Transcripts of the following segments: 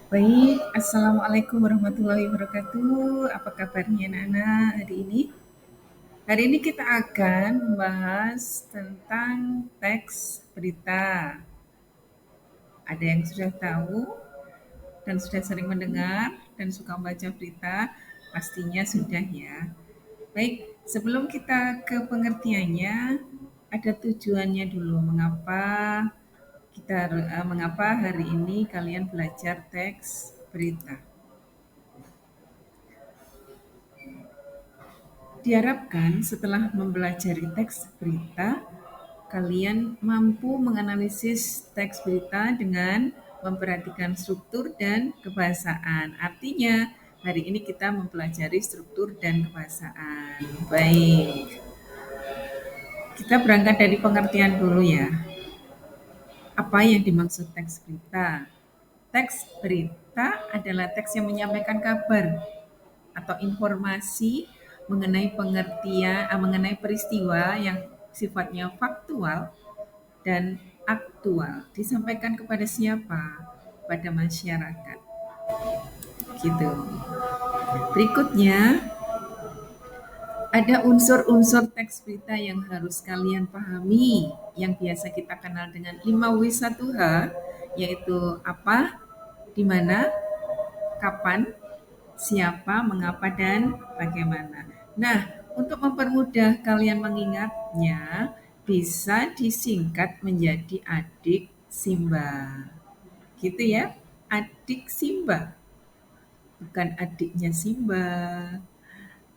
Baik, Assalamualaikum warahmatullahi wabarakatuh. Apa kabarnya Nana hari ini? Hari ini kita akan membahas tentang teks berita. Ada yang sudah tahu dan sudah sering mendengar dan suka membaca berita? Pastinya sudah ya. Baik, sebelum kita ke pengertiannya, ada tujuannya dulu. Mengapa hari ini kalian belajar teks berita? Diharapkan setelah mempelajari teks berita, kalian mampu menganalisis teks berita dengan memperhatikan struktur dan kebahasaan. Artinya, hari ini kita mempelajari struktur dan kebahasaan. Baik, kita berangkat dari pengertian dulu ya. Apa yang dimaksud teks berita? Teks berita adalah teks yang menyampaikan kabar atau informasi mengenai peristiwa yang sifatnya faktual dan aktual. Disampaikan kepada siapa? Pada masyarakat. Gitu. Berikutnya, ada unsur-unsur teks berita yang harus kalian pahami, yang biasa kita kenal dengan 5W1H, yaitu apa, di mana, kapan, siapa, mengapa, dan bagaimana. Nah, untuk mempermudah kalian mengingatnya, bisa disingkat menjadi adik Simba. Gitu ya, adik Simba, bukan adiknya Simba.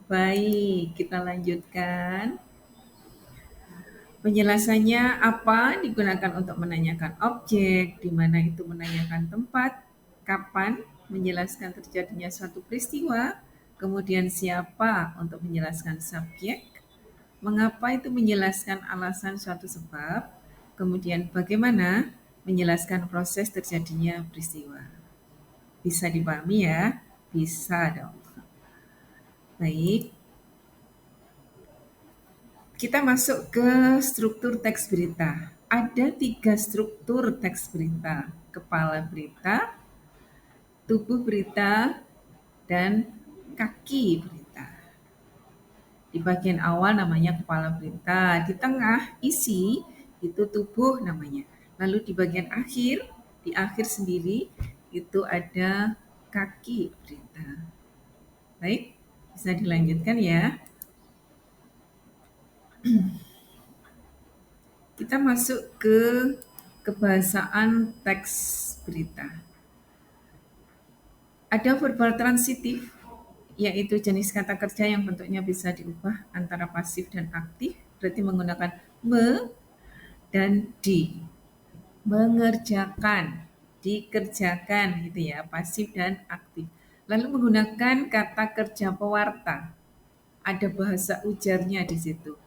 Baik, kita lanjutkan. Penjelasannya apa digunakan untuk menanyakan objek, di mana itu menanyakan tempat, kapan menjelaskan terjadinya suatu peristiwa, kemudian siapa untuk menjelaskan subjek, mengapa itu menjelaskan alasan suatu sebab, kemudian bagaimana menjelaskan proses terjadinya peristiwa. Bisa dipahami ya? Bisa dong. Baik, kita masuk ke struktur teks berita. Ada 3 struktur teks berita. Kepala berita, tubuh berita, dan kaki berita. Di bagian awal namanya kepala berita, di tengah isi itu tubuh namanya. Lalu di bagian akhir, di akhir sendiri itu ada kaki berita. Baik, bisa dilanjutkan ya. Kita masuk ke kebahasaan teks berita. Ada verbal transitif, yaitu jenis kata kerja yang bentuknya bisa diubah antara pasif dan aktif, berarti menggunakan me dan di. Mengerjakan, dikerjakan gitu ya, pasif dan aktif. Lalu menggunakan kata kerja pewarta, ada bahasa ujarnya di situ.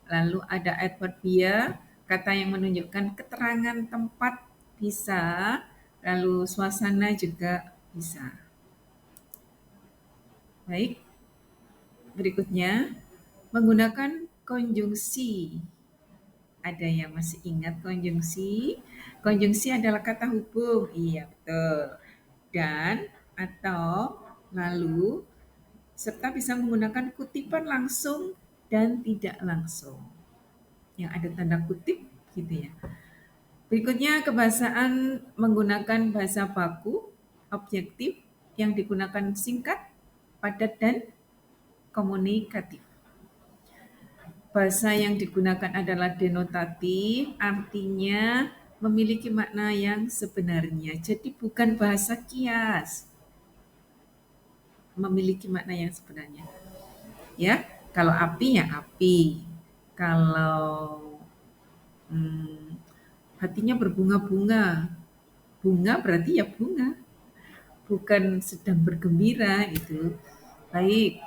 Lalu ada adverbial, kata yang menunjukkan keterangan tempat bisa, lalu suasana juga bisa. Baik, berikutnya menggunakan konjungsi. Ada yang masih ingat konjungsi? Konjungsi adalah kata hubung, iya betul. Dan, atau, lalu, serta bisa menggunakan kutipan langsung dan tidak langsung. Yang ada tanda kutip gitu ya. Berikutnya kebahasaan menggunakan bahasa baku, objektif, yang digunakan singkat, padat, dan komunikatif. Bahasa yang digunakan adalah denotatif, artinya memiliki makna yang sebenarnya. Jadi bukan bahasa kias, memiliki makna yang sebenarnya. Ya, kalau api ya api. Kalau hatinya berbunga-bunga, bunga berarti ya bunga, bukan sedang bergembira itu. Baik,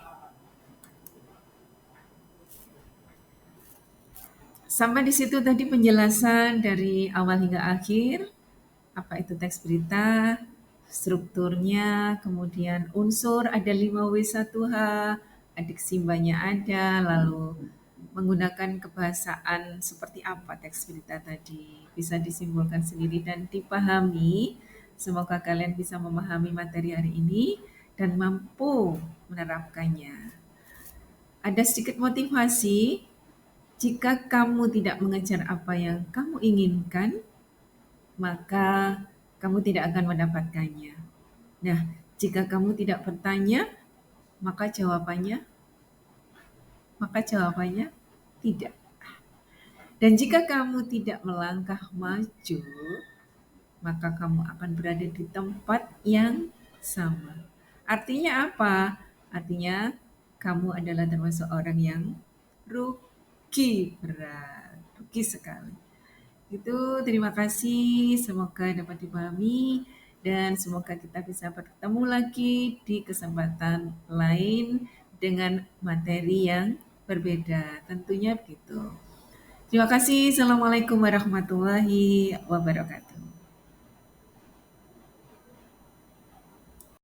sampai di situ tadi penjelasan dari awal hingga akhir. Apa itu teks berita, strukturnya, kemudian unsur ada 5W1H, adik simbanya ada, lalu menggunakan kebahasaan seperti apa teks berita tadi. Bisa disimpulkan sendiri dan dipahami Semoga kalian bisa memahami materi hari ini dan mampu menerapkannya. Ada sedikit motivasi, jika kamu tidak mengejar apa yang kamu inginkan, maka kamu tidak akan mendapatkannya. Nah, jika kamu tidak bertanya, maka jawabannya maka jawabannya tidak. Dan jika kamu tidak melangkah maju, maka kamu akan berada di tempat yang sama. Artinya apa? Artinya kamu adalah termasuk orang yang rugi berat, rugi sekali. Itu terima kasih, semoga dapat dipahami dan semoga kita bisa bertemu lagi di kesempatan lain dengan materi yang berbeda. Tentunya begitu. Terima kasih. Assalamualaikum warahmatullahi wabarakatuh.